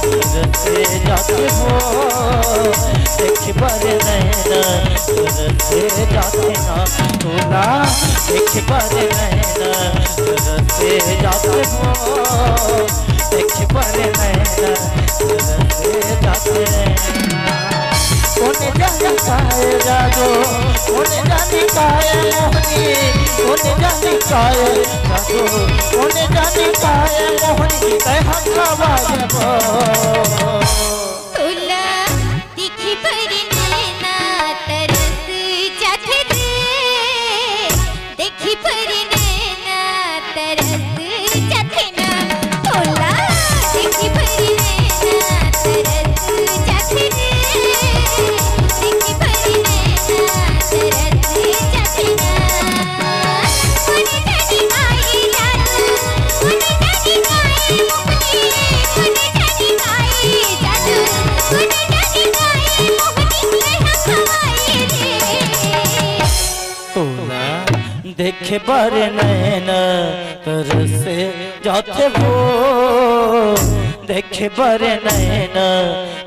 से जाते हो देख बर नैना से जाते ना तोला देख बर नैना से जाते हो देख बर नैना से जाते कोने जाने काए जादो कोने जाने काए मोहनी कोने जाने काए जादो कोने जाने काए मोहनी कह हम बाजबो तोला दिखी पर नैना तरस जाते रे देखी पर नैना तरस जाते ना तोला दिखी पर नैना तरस जाते रे देखी पर नैना तरस जाते ना कोने जाने काए जादू कोने जाने काए मोहनी कोने जाने काए जादू कोने जाने काए मोहनी हम हवाए रे तोला देखे बर नैना तरसे जाते हो देखे बर नैना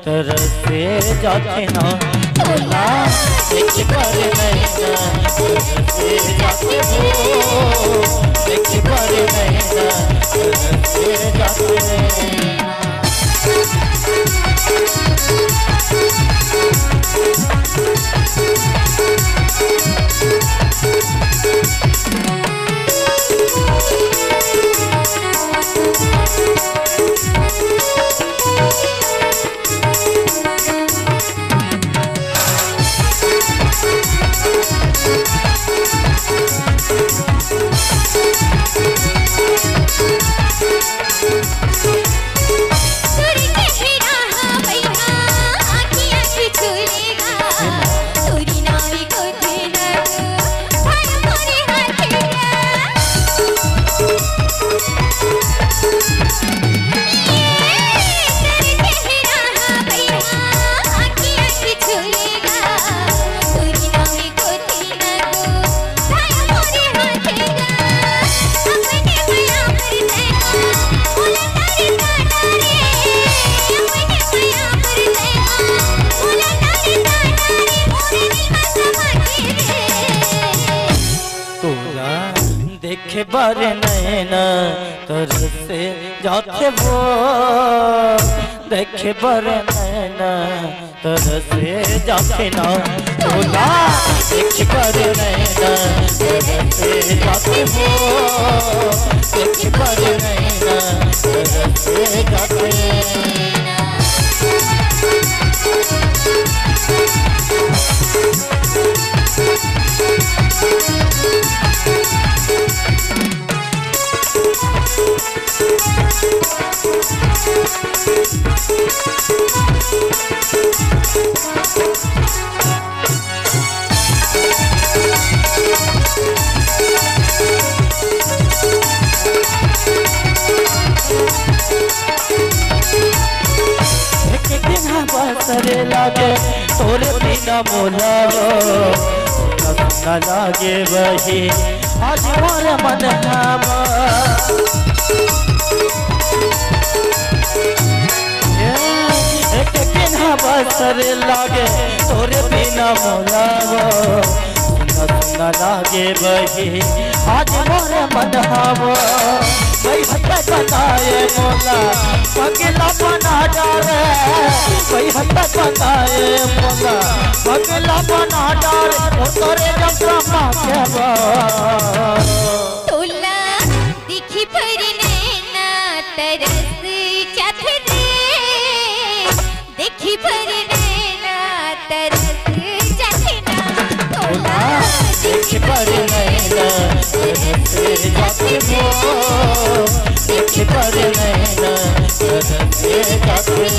तरसे जाते ना तोला देखे बर नैना तरसे जाते हो देखे बर नैना तरसे जाते देखे बर नैना तरसे जाते हो देखे बर नैना तरसे जाते ना तोला देखे बर नैना तरसे जाते हो देखे बर नैना तरसे जाते बसरे लागे तोरे बिना मोलावो न लागे वही आज मोर मन हामा एक बिना बसरे लागे तोरे बिना मोलावो न लागे वही आज मोर मन हामा वही हत्या बताए मोला पगला बना डाले वही हत्या बताए मोला पगला बना डाले तोरे जंगला माथे तोला दिखी पर नैना तरस जाते रे देखी पर नैना तरस जाते ना तोला देख पर नैना तरसे जाते हो देख पर नैना तरसे जाते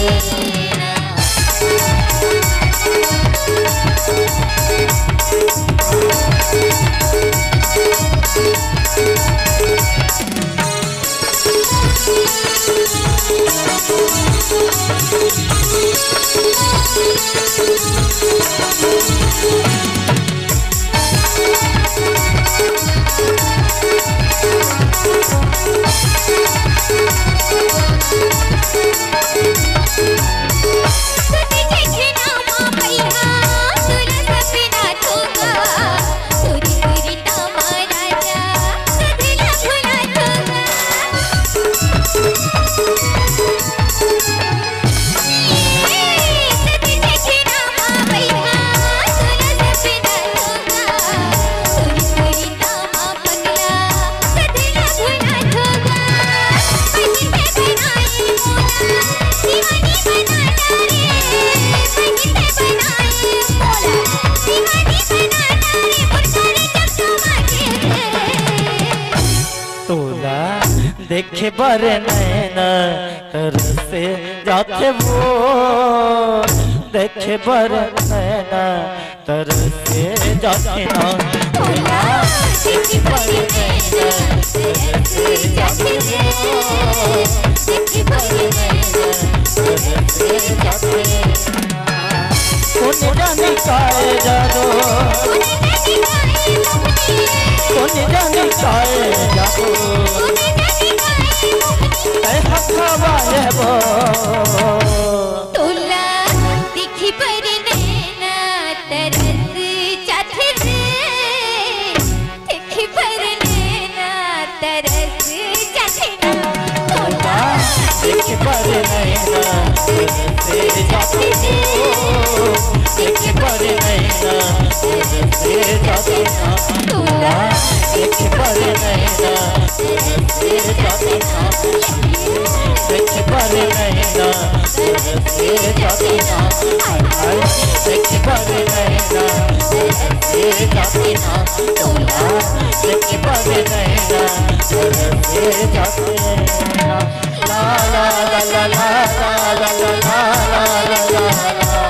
Thank you. देखे बर नैना तरसे जाते वो देखे बर नैना तरसे जाते ना देखे बर नैना तरसे जाते देखे बर नैना तरसे जाते कौन जाने काए जादू कौन जाने काए जादू तोला दिखी पर नैना तरस जाते रे दिखी पर नैना तरस जाते ना तोला दिखी पर नैना तरस जाते दिखी पर नैना तरस जाते तोला दिखी पर नैना तरस जाते देखे बर नैना तरसे जाते ना देखे बर नैना तरसे जाते ना तोला देखे बर नैना तरसे जाते ना ला ला ला ला ला ला ला ला ला ला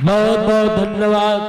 बहुत बहुत धन्यवाद।